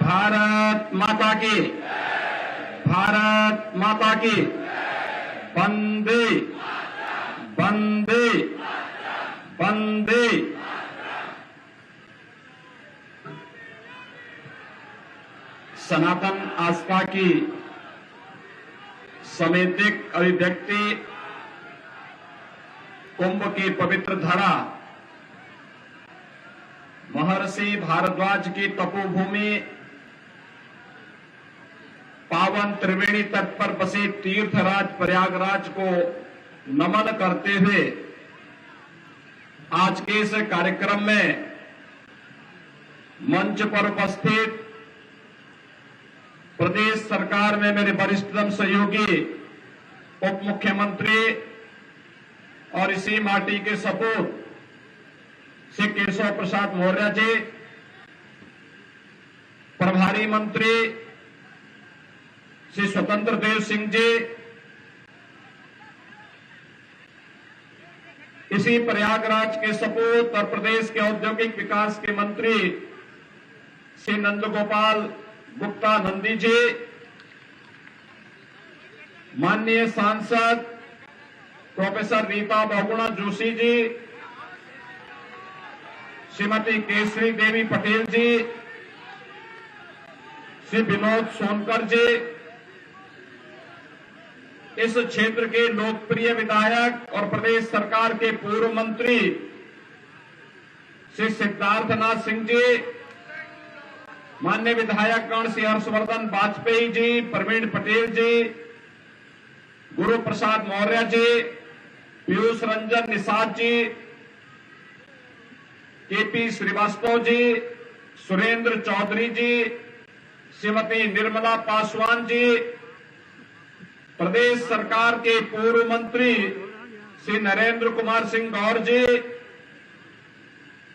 भारत माता की, भारत माता की। वंदे वंदे वंदे। सनातन आस्था की समेतिक अभिव्यक्ति कुंभ की पवित्र धारा महर्षि भारद्वाज की तपोभूमि पावन त्रिवेणी तट पर बसे तीर्थराज प्रयागराज को नमन करते हुए आज के इस कार्यक्रम में मंच पर उपस्थित प्रदेश सरकार में मेरे वरिष्ठतम सहयोगी उप मुख्यमंत्री और इसी माटी के सपूत श्री केशव प्रसाद मौर्य जी, प्रभारी मंत्री श्री स्वतंत्र देव सिंह जी, इसी प्रयागराज के सपूत और प्रदेश के औद्योगिक विकास के मंत्री श्री नंदगोपाल गुप्ता नंदी जी, माननीय सांसद प्रोफेसर रीता बहुगुणा जोशी जी, श्रीमती केसरी देवी पटेल जी, श्री विनोद सोनकर जी, इस क्षेत्र के लोकप्रिय विधायक और प्रदेश सरकार के पूर्व मंत्री श्री सिद्धार्थनाथ सिंह जी, माननीय विधायकगण श्री हर्षवर्धन वाजपेयी जी, प्रवीण पटेल जी, गुरु प्रसाद मौर्य जी, पीयूष रंजन निषाद जी, केपी श्रीवास्तव जी, सुरेंद्र चौधरी जी, श्रीमती निर्मला पासवान जी, प्रदेश सरकार के पूर्व मंत्री श्री नरेंद्र कुमार सिंह गौर जी,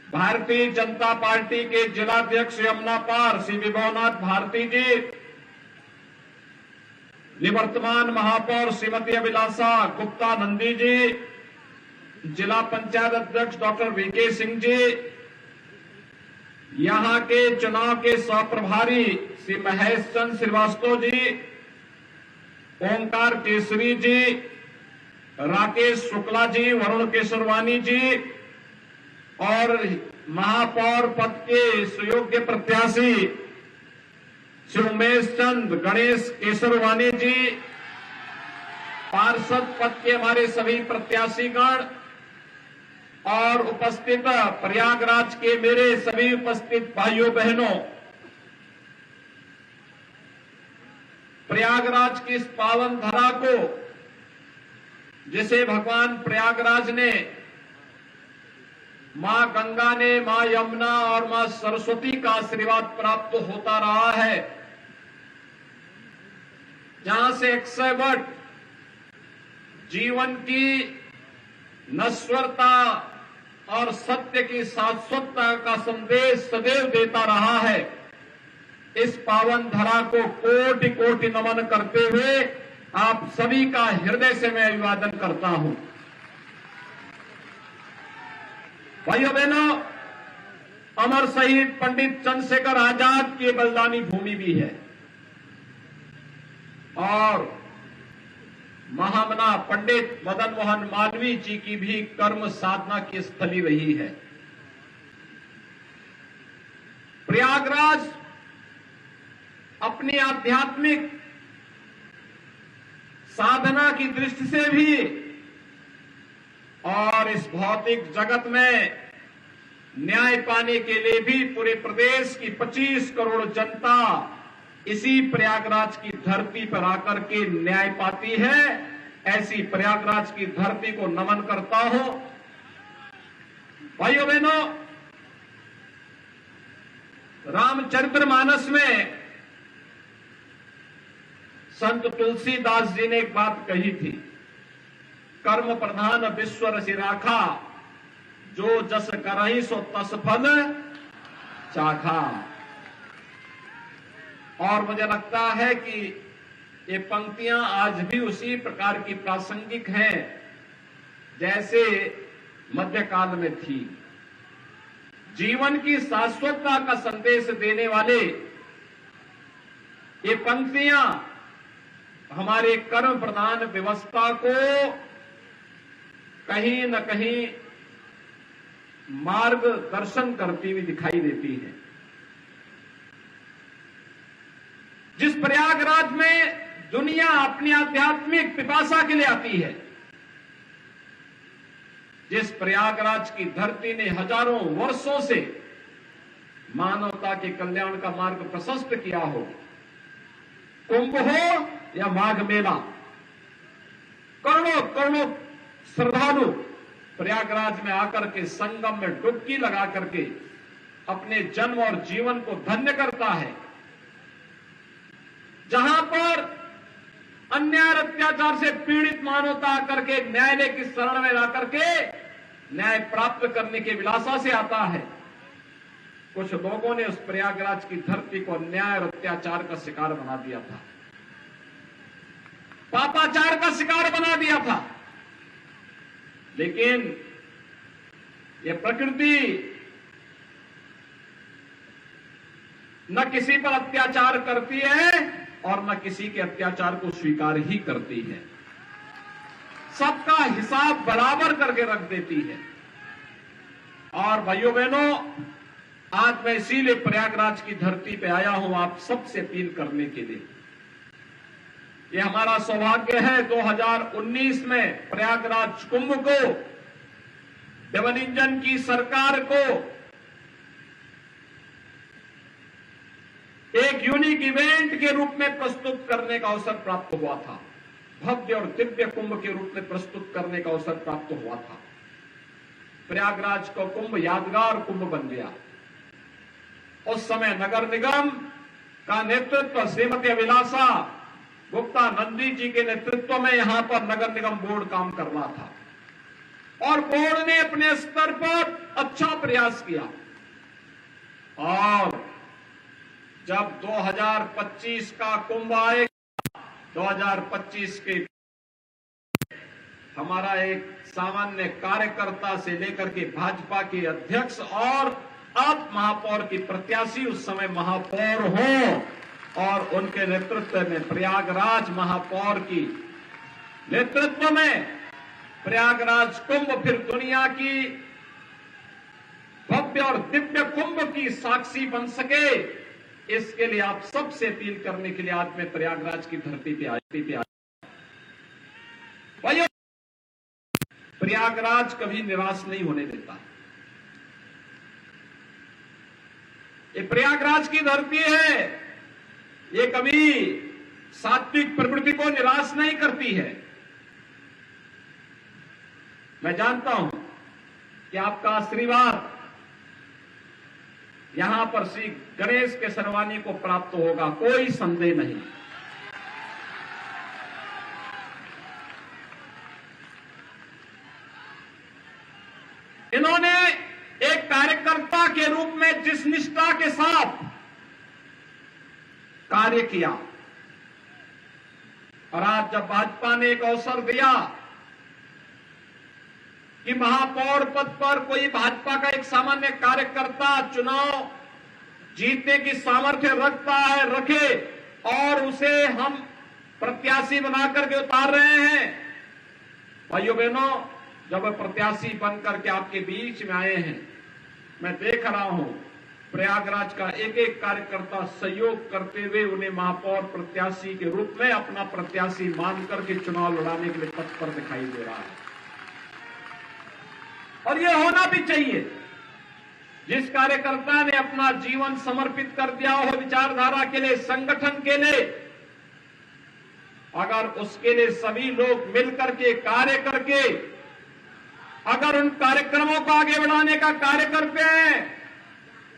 भारतीय जनता पार्टी के जिलाध्यक्ष यमुना पार श्री विभवनाथ भारती जी, निवर्तमान महापौर श्रीमती अभिलाषा गुप्ता नंदी जी, जिला पंचायत अध्यक्ष डॉक्टर वीके सिंह जी, यहां के चुनाव के सह-प्रभारी श्री महेश चंद्र श्रीवास्तव जी, ओंकार केसरी जी, राकेश शुक्ला जी, वरुण केसरवानी जी और महापौर पद के सुयोग्य प्रत्याशी श्री उमेश चंद गणेश केसरवानी जी, पार्षद पद के हमारे सभी प्रत्याशीगण और उपस्थित प्रयागराज के मेरे सभी उपस्थित भाइयों बहनों, प्रयागराज की इस पावन धरा को जिसे भगवान प्रयागराज ने, मां गंगा ने, मां यमुना और मां सरस्वती का आशीर्वाद प्राप्त होता रहा है, जहां से 100 वर्ष जीवन की नश्वरता और सत्य की शाश्वतता का संदेश सदैव देता रहा है, इस पावन धरा को कोटि कोटि नमन करते हुए आप सभी का हृदय से मैं अभिवादन करता हूं। भाइयों बहनों, अमर शहीद पंडित चंद्रशेखर आजाद की बलिदानी भूमि भी है और महामना पंडित मदन मोहन मालवीय जी की भी कर्म साधना की स्थली रही है। प्रयागराज अपनी आध्यात्मिक साधना की दृष्टि से भी और इस भौतिक जगत में न्याय पाने के लिए भी पूरे प्रदेश की 25 करोड़ जनता इसी प्रयागराज की धरती पर आकर के न्याय पाती है। ऐसी प्रयागराज की धरती को नमन करता हूं। भाइयों बहनों, रामचरितमानस में संत तुलसीदास जी ने एक बात कही थी, कर्म प्रधान विश्व रचि राखा, जो जस करहि सो तस फल चाखा। और मुझे लगता है कि ये पंक्तियां आज भी उसी प्रकार की प्रासंगिक हैं जैसे मध्यकाल में थी। जीवन की शाश्वतता का संदेश देने वाले ये पंक्तियां हमारे कर्म प्रधान व्यवस्था को कहीं न कहीं मार्गदर्शन करती हुई दिखाई देती है। जिस प्रयागराज में दुनिया अपनी आध्यात्मिक पिपासा के लिए आती है, जिस प्रयागराज की धरती ने हजारों वर्षों से मानवता के कल्याण का मार्ग प्रशस्त किया हो, कुंभ हो या माघ मेला, करोड़ों करोड़ों श्रद्धालु प्रयागराज में आकर के संगम में डुबकी लगा करके अपने जन्म और जीवन को धन्य करता है। जहां पर अन्याय अत्याचार से पीड़ित मानवता आकर के न्यायालय की शरण में आकर के न्याय प्राप्त करने की विलासा से आता है, कुछ लोगों ने उस प्रयागराज की धरती को अन्याय और अत्याचार का शिकार बना दिया था, पापाचार का शिकार बना दिया था। लेकिन यह प्रकृति न किसी पर अत्याचार करती है और न किसी के अत्याचार को स्वीकार ही करती है, सबका हिसाब बराबर करके रख देती है। और भाइयों बहनों, आज मैं इसीलिए प्रयागराज की धरती पे आया हूं आप सबसे अपील करने के लिए। ये हमारा सौभाग्य है 2019 में प्रयागराज कुंभ को डबल इंजन की सरकार को एक यूनिक इवेंट के रूप में प्रस्तुत करने का अवसर प्राप्त हुआ था, भव्य और दिव्य कुंभ के रूप में प्रस्तुत करने का अवसर प्राप्त हुआ था। प्रयागराज का कुंभ यादगार कुंभ बन गया। उस समय नगर निगम का नेतृत्व श्रीमती अभिलाषा गुप्ता नंदी जी के नेतृत्व में यहां पर नगर निगम बोर्ड काम कर रहा था और बोर्ड ने अपने स्तर पर अच्छा प्रयास किया। और जब 2025 का कुंभ आएगा, 2025 के हमारा एक सामान्य कार्यकर्ता से लेकर के भाजपा के अध्यक्ष और अब महापौर की प्रत्याशी उस समय महापौर हो और उनके नेतृत्व में प्रयागराज महापौर की नेतृत्व में प्रयागराज कुंभ फिर दुनिया की भव्य और दिव्य कुंभ की साक्षी बन सके, इसके लिए आप सबसे अपील करने के लिए आज मैं प्रयागराज की धरती पे आया। भाइयों, प्रयागराज कभी निराश नहीं होने देता। ये प्रयागराज की धरती है, ये कभी सात्विक प्रवृत्ति को निराश नहीं करती है। मैं जानता हूं कि आपका आशीर्वाद यहां पर श्री गणेश के सरवानी को प्राप्त होगा, कोई संदेह नहीं। इन्होंने एक कार्यकर्ता के रूप में जिस निष्ठा के साथ कार्य किया और आज जब भाजपा ने एक अवसर दिया कि महापौर पद पर कोई भाजपा का एक सामान्य कार्यकर्ता चुनाव जीतने की सामर्थ्य रखता है, रखे और उसे हम प्रत्याशी बनाकर के उतार रहे हैं। भाइयों बहनों, जब प्रत्याशी बनकर के आपके बीच में आए हैं, मैं देख रहा हूं प्रयागराज का एक एक कार्यकर्ता सहयोग करते हुए उन्हें महापौर प्रत्याशी के रूप में अपना प्रत्याशी मानकर के चुनाव लड़ाने के लिए तत्पर दिखाई दे रहा है। और यह होना भी चाहिए। जिस कार्यकर्ता ने अपना जीवन समर्पित कर दिया हो विचारधारा के लिए, संगठन के लिए, अगर उसके लिए सभी लोग मिलकर के कार्य करके अगर उन कार्यक्रमों को आगे बढ़ाने का कार्य करते हैं,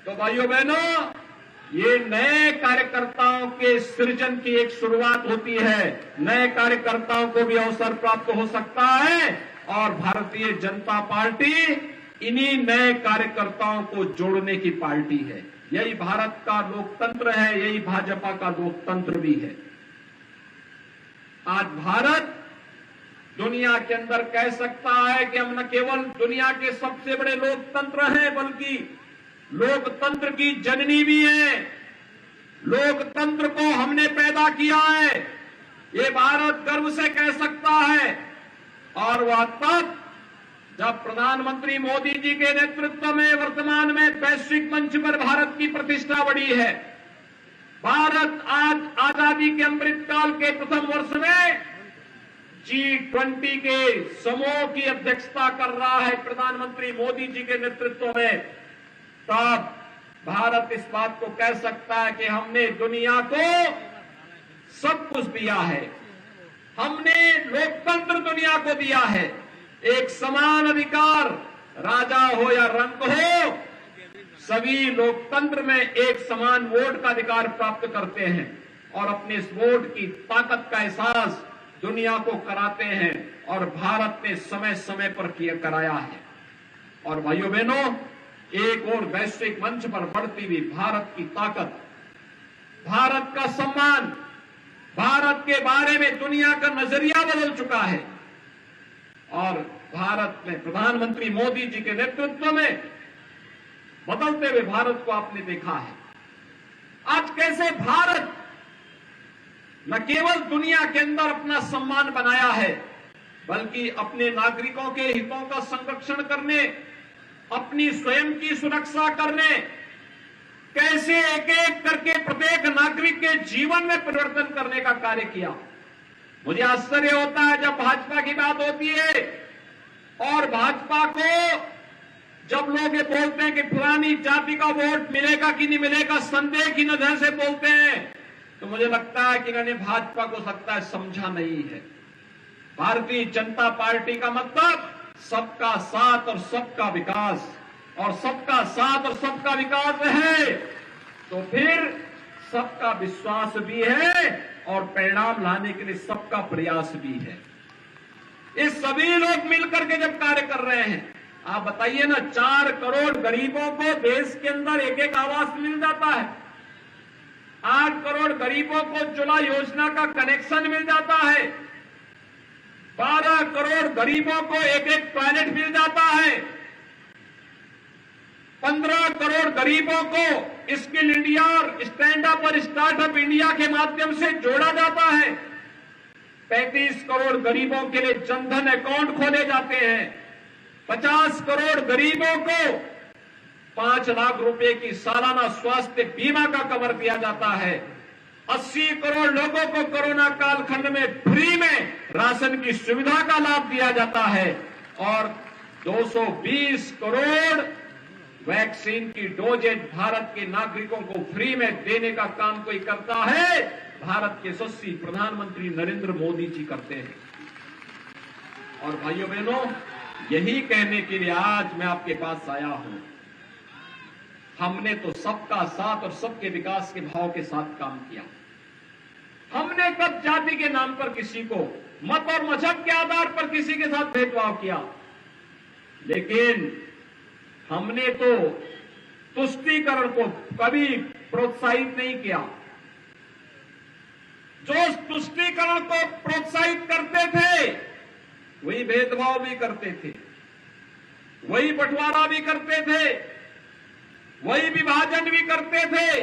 तो भाइयों बहनों, ये नए कार्यकर्ताओं के सृजन की एक शुरुआत होती है। नए कार्यकर्ताओं को भी अवसर प्राप्त हो सकता है और भारतीय जनता पार्टी इन्हीं नए कार्यकर्ताओं को जोड़ने की पार्टी है। यही भारत का लोकतंत्र है, यही भाजपा का लोकतंत्र भी है। आज भारत दुनिया के अंदर कह सकता है कि हम न केवल दुनिया के सबसे बड़े लोकतंत्र हैं, बल्कि लोकतंत्र की जननी भी है। लोकतंत्र को हमने पैदा किया है, ये भारत गर्व से कह सकता है। और वह तब जब प्रधानमंत्री मोदी जी के नेतृत्व में वर्तमान में वैश्विक मंच पर भारत की प्रतिष्ठा बढ़ी है। भारत आज आजादी के अमृत काल के प्रथम वर्ष में G20 के समूह की अध्यक्षता कर रहा है प्रधानमंत्री मोदी जी के नेतृत्व में। तब भारत इस बात को कह सकता है कि हमने दुनिया को सब कुछ दिया है, हमने लोकतंत्र दुनिया को दिया है, एक समान अधिकार, राजा हो या रंक हो, सभी लोकतंत्र में एक समान वोट का अधिकार प्राप्त करते हैं और अपने इस वोट की ताकत का एहसास दुनिया को कराते हैं और भारत ने समय समय पर कराया है। और भाइयों बहनों, एक और वैश्विक मंच पर बढ़ती हुई भारत की ताकत, भारत का सम्मान, भारत के बारे में दुनिया का नजरिया बदल चुका है। और भारत में प्रधानमंत्री मोदी जी के नेतृत्व में बदलते हुए भारत को आपने देखा है। आज कैसे भारत न केवल दुनिया के अंदर अपना सम्मान बनाया है, बल्कि अपने नागरिकों के हितों का संरक्षण करने, अपनी स्वयं की सुरक्षा करने, कैसे एक एक करके प्रत्येक नागरिक के जीवन में परिवर्तन करने का कार्य किया। मुझे आश्चर्य होता है जब भाजपा की बात होती है और भाजपा को जब लोग ये बोलते हैं कि फलानी जाति का वोट मिलेगा कि नहीं मिलेगा, संदेह की नजर से बोलते हैं, तो मुझे लगता है कि इन्होंने भाजपा को लगता है समझा नहीं है। भारतीय जनता पार्टी का मतलब सबका साथ और सबका विकास, और सबका साथ और सबका विकास है तो फिर सबका विश्वास भी है और परिणाम लाने के लिए सबका प्रयास भी है। ये सभी लोग मिलकर के जब कार्य कर रहे हैं, आप बताइए ना, 4 करोड़ गरीबों को देश के अंदर एक एक आवास मिल जाता है, 8 करोड़ गरीबों को उज्ज्वला योजना का कनेक्शन मिल जाता है, 12 करोड़ गरीबों को एक एक टॉयलेट मिल जाता है, 15 करोड़ गरीबों को स्किल इंडिया और स्टैंड अप और स्टार्टअप इंडिया के माध्यम से जोड़ा जाता है, 35 करोड़ गरीबों के लिए जनधन अकाउंट खोले जाते हैं, 50 करोड़ गरीबों को 5 लाख रुपए की सालाना स्वास्थ्य बीमा का कवर दिया जाता है, 80 करोड़ लोगों को कोरोना कालखंड में फ्री में राशन की सुविधा का लाभ दिया जाता है और 220 करोड़ वैक्सीन की डोजेज भारत के नागरिकों को फ्री में देने का काम कोई करता है, भारत के यशस्वी प्रधानमंत्री नरेंद्र मोदी जी करते हैं। और भाइयों बहनों, यही कहने के लिए आज मैं आपके पास आया हूं। हमने तो सबका साथ और सबके विकास के भाव के साथ काम किया। हमने कब जाति के नाम पर किसी को, मत और मजहब के आधार पर किसी के साथ भेदभाव किया, लेकिन हमने तो तुष्टीकरण को कभी प्रोत्साहित नहीं किया। जो तुष्टीकरण को प्रोत्साहित करते थे वही भेदभाव भी करते थे, वही बंटवारा भी करते थे, वही विभाजन भी करते थे।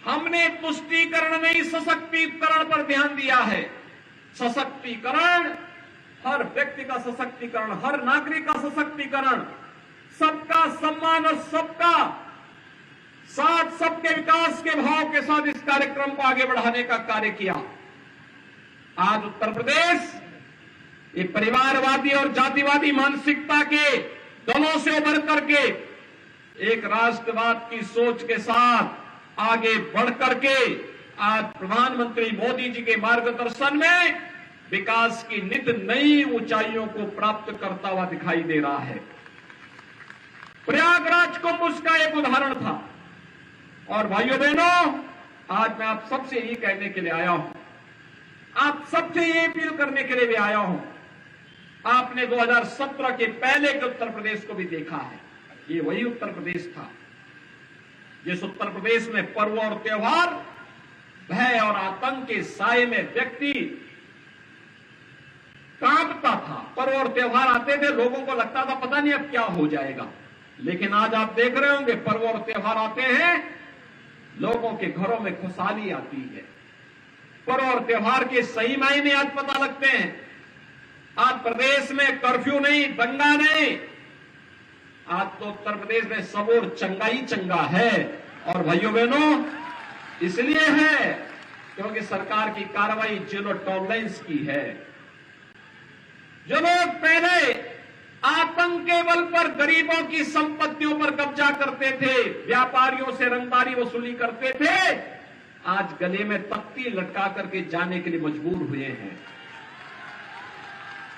हमने तुष्टीकरण नहीं, सशक्तिकरण पर ध्यान दिया है। सशक्तिकरण, हर व्यक्ति का सशक्तिकरण, हर नागरिक का सशक्तिकरण, सबका सम्मान और सबका साथ, सबके विकास के भाव के साथ इस कार्यक्रम को आगे बढ़ाने का कार्य किया। आज उत्तर प्रदेश ये परिवारवादी और जातिवादी मानसिकता के दलों से उभर करके एक राष्ट्रवाद की सोच के साथ आगे बढ़ करके आज प्रधानमंत्री मोदी जी के मार्गदर्शन में विकास की नित नई ऊंचाइयों को प्राप्त करता हुआ दिखाई दे रहा है। प्रयागराज कुंभ उसका एक उदाहरण था। और भाइयों बहनों, आज मैं आप सबसे यही कहने के लिए आया हूं, आप सबसे ये अपील करने के लिए भी आया हूं। आपने 2017 के पहले के उत्तर प्रदेश को भी देखा है, ये वही उत्तर प्रदेश था जिस उत्तर प्रदेश में पर्व और त्योहार, भय और आतंक के साए में व्यक्ति कांपता था। पर्व और त्योहार आते थे, लोगों को लगता था पता नहीं अब क्या हो जाएगा, लेकिन आज आप देख रहे होंगे पर्व और त्योहार आते हैं, लोगों के घरों में खुशहाली आती है। पर्व और त्योहार के सही मायने आज पता लगते हैं। आज प्रदेश में कर्फ्यू नहीं, दंगा नहीं, आज तो उत्तर प्रदेश में सब और चंगा ही चंगा है। और भाइयों बहनों, इसलिए है क्योंकि सरकार की कार्रवाई जीरो टॉलरेंस की है। जो लोग पहले आतंक के बल पर गरीबों की संपत्तियों पर कब्जा करते थे, व्यापारियों से रंगदारी वसूली करते थे, आज गले में तख्ती लटका करके जाने के लिए मजबूर हुए हैं।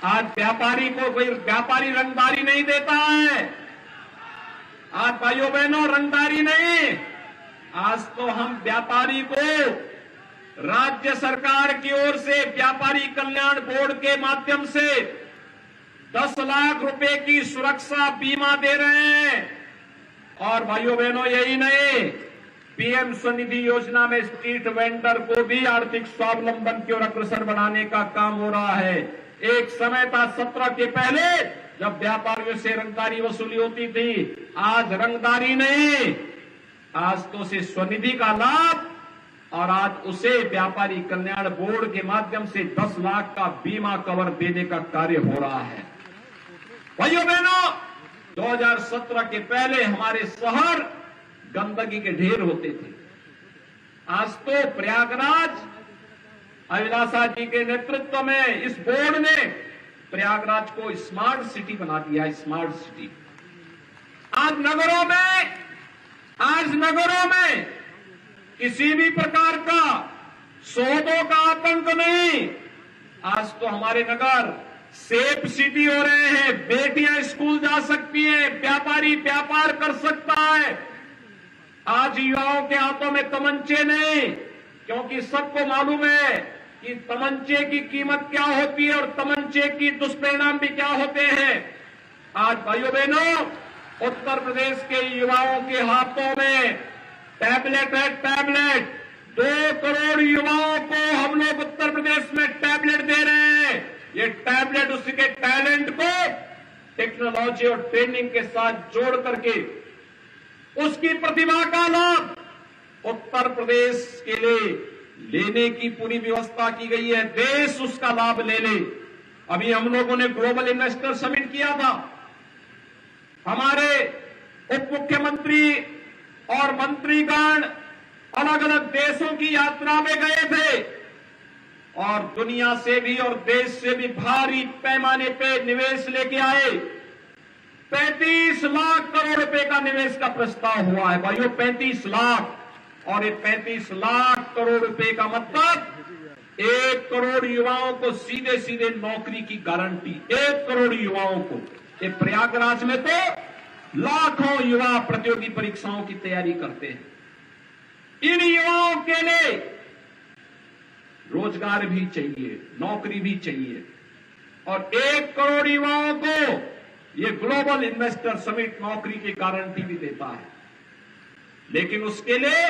आज व्यापारी को कोई व्यापारी रंगदारी नहीं देता है। आज भाइयों बहनों रंगदारी नहीं, आज तो हम व्यापारी को राज्य सरकार की ओर से व्यापारी कल्याण बोर्ड के माध्यम से 10 लाख रुपए की सुरक्षा बीमा दे रहे हैं। और भाइयों बहनों यही नहीं, पीएम स्वनिधि योजना में स्ट्रीट वेंडर को भी आर्थिक स्वावलंबन की ओर अग्रसर बनाने का काम हो रहा है। एक समय था 17 के पहले जब व्यापारियों से रंगदारी वसूली होती थी, आज रंगदारी नहीं, आज तो उसे स्वनिधि का लाभ और आज उसे व्यापारी कल्याण बोर्ड के माध्यम से 10 लाख का बीमा कवर देने का कार्य हो रहा है। भाइयों बहनों, 2017 के पहले हमारे शहर गंदगी के ढेर होते थे। आज तो प्रयागराज अभिलाषा जी के नेतृत्व में इस बोर्ड ने प्रयागराज को स्मार्ट सिटी बना दिया। स्मार्ट सिटी आज नगरों में किसी भी प्रकार का सौदों का आतंक नहीं। आज तो हमारे नगर सेफ सिटी हो रहे हैं। बेटियां स्कूल जा सकती हैं, व्यापारी व्यापार कर सकता है। आज युवाओं के हाथों में तमंचे नहीं, क्योंकि सबको मालूम है कि तमंचे की कीमत क्या होती है और तमंचे की दुष्परिणाम भी क्या होते हैं। आज भाइयों बहनों, उत्तर प्रदेश के युवाओं के हाथों में टैबलेट है। टैबलेट 2 करोड़ युवाओं को हम लोग उत्तर प्रदेश में टैबलेट दे रहे हैं। ये टैबलेट उसके टैलेंट को टेक्नोलॉजी और ट्रेनिंग के साथ जोड़ करके उसकी प्रतिभा का लाभ उत्तर प्रदेश के लिए लेने की पूरी व्यवस्था की गई है। देश उसका लाभ ले ले। अभी हम लोगों ने ग्लोबल इन्वेस्टर समिट किया था। हमारे उप मुख्यमंत्री और मंत्रीगण अलग अलग देशों की यात्रा में गए थे और दुनिया से भी और देश से भी भारी पैमाने पे निवेश लेके आए। 35 लाख करोड़ रुपए का निवेश का प्रस्ताव हुआ है। भाइयों 35 लाख, और ये 35 लाख करोड़ रुपए का मतलब 1 करोड़ युवाओं को सीधे सीधे नौकरी की गारंटी। 1 करोड़ युवाओं को। ये प्रयागराज में तो लाखों युवा प्रतियोगी परीक्षाओं की तैयारी करते हैं। इन युवाओं के लिए रोजगार भी चाहिए, नौकरी भी चाहिए, और 1 करोड़ युवाओं को ये ग्लोबल इन्वेस्टर समिट नौकरी की गारंटी भी देता है। लेकिन उसके लिए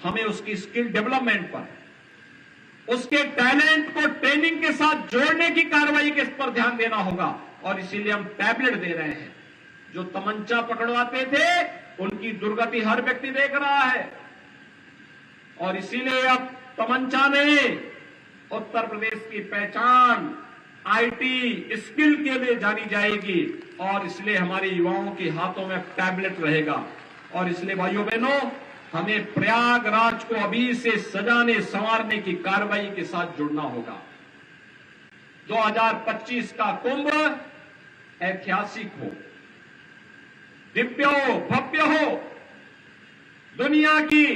हमें उसकी स्किल डेवलपमेंट पर, उसके टैलेंट को ट्रेनिंग के साथ जोड़ने की कार्रवाई के पर ध्यान देना होगा। और इसीलिए हम टैबलेट दे रहे हैं। जो तमंचा पकड़वाते थे उनकी दुर्गति हर व्यक्ति देख रहा है, और इसीलिए अब तमंचा नहीं, उत्तर प्रदेश की पहचान आईटी स्किल के लिए जानी जाएगी। और इसलिए हमारे युवाओं के हाथों में टैबलेट रहेगा। और इसलिए भाइयों बहनों, हमें प्रयागराज को अभी से सजाने संवारने की कार्रवाई के साथ जुड़ना होगा। 2025 का कुंभ ऐतिहासिक हो, दिव्य हो, भव्य हो, दुनिया की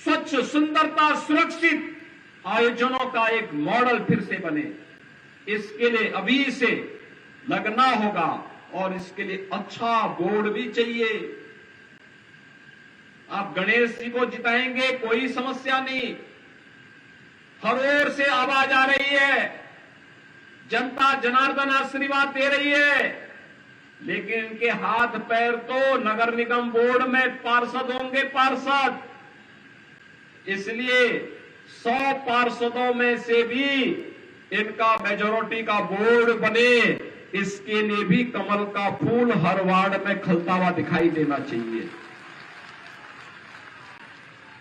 स्वच्छ, सुंदरता, सुरक्षित आयोजनों का एक मॉडल फिर से बने। इसके लिए अभी से लगना होगा, और इसके लिए अच्छा बोर्ड भी चाहिए। आप गणेश जी को जिताएंगे, कोई समस्या नहीं, हर ओर से आवाज आ रही है, जनता जनार्दन आशीर्वाद दे रही है। लेकिन इनके हाथ पैर तो नगर निगम बोर्ड में पार्षद होंगे, पार्षद। इसलिए 100 पार्षदों में से भी इनका मेजॉरिटी का बोर्ड बने, इसके लिए भी कमल का फूल हर वार्ड में खिलता हुआ दिखाई देना चाहिए।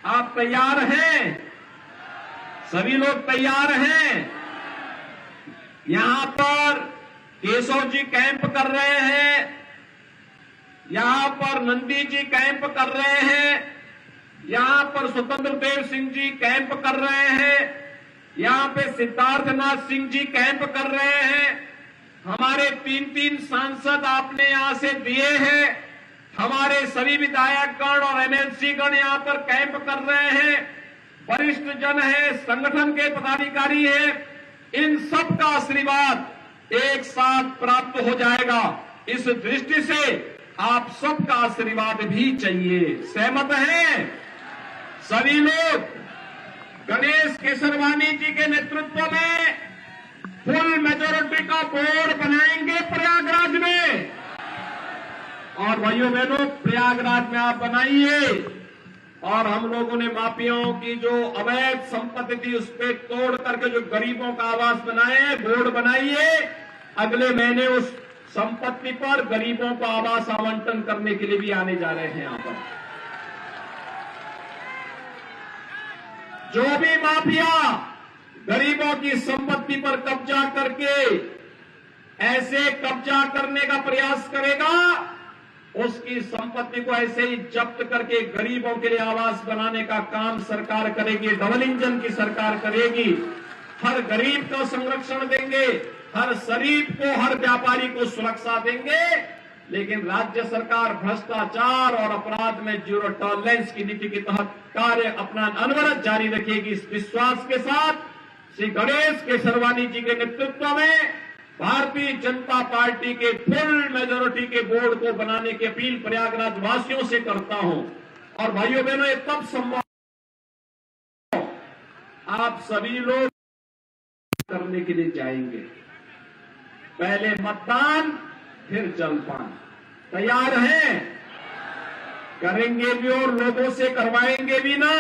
आप तैयार हैं? सभी लोग तैयार हैं? यहां पर केशव जी कैंप कर रहे हैं, यहां पर नंदी जी कैंप कर रहे हैं, यहां पर स्वतंत्र देव सिंह जी कैंप कर रहे हैं, यहां पे सिद्धार्थनाथ सिंह जी कैंप कर रहे हैं। हमारे 3-3 सांसद आपने यहां से दिए हैं। हमारे सभी विधायकगण और एमएलसी गण यहां पर कैंप कर रहे हैं। वरिष्ठ जन है, संगठन के पदाधिकारी हैं, इन सब का आशीर्वाद एक साथ प्राप्त हो जाएगा। इस दृष्टि से आप सबका आशीर्वाद भी चाहिए। सहमत हैं सभी लोग? गणेश केसरवानी जी के नेतृत्व में फुल मेजोरिटी का बोर्ड बनाएंगे प्रयागराज में। और भाइयों बहनों, प्रयागराज में आप बनाइए और हम लोगों ने माफियाओं की जो अवैध संपत्ति थी उस पर तोड़ करके जो गरीबों का आवास बनाए, बोर्ड बनाइए। अगले महीने उस संपत्ति पर गरीबों को आवास आवंटन करने के लिए भी आने जा रहे हैं। यहां पर जो भी माफिया गरीबों की संपत्ति पर कब्जा करके ऐसे कब्जा करने का प्रयास करेगा, उसकी संपत्ति को ऐसे ही जब्त करके गरीबों के लिए आवास बनाने का काम सरकार करेगी। डबल इंजन की सरकार करेगी। हर गरीब को संरक्षण देंगे, हर शरीफ को, हर व्यापारी को सुरक्षा देंगे। लेकिन राज्य सरकार भ्रष्टाचार और अपराध में जीरो टॉलरेंस की नीति के तहत कार्य अपना अनवरत जारी रखेगी। इस विश्वास के साथ श्री गणेश केसरवानी जी के नेतृत्व में भारतीय जनता पार्टी के फुल मेजोरिटी के बोर्ड को बनाने की अपील प्रयागराज वासियों से करता हूं। और भाइयों बहनों, ये तब संभव आप सभी लोग करने के लिए जाएंगे। पहले मतदान, फिर जलपान। तैयार हैं? करेंगे भी और लोगों से करवाएंगे भी ना।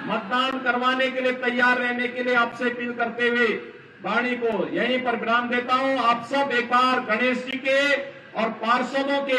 मतदान करवाने के लिए तैयार रहने के लिए आपसे अपील करते हुए वाणी को यहीं पर विराम देता हूं। आप सब एक बार गणेश जी के और पार्षदों के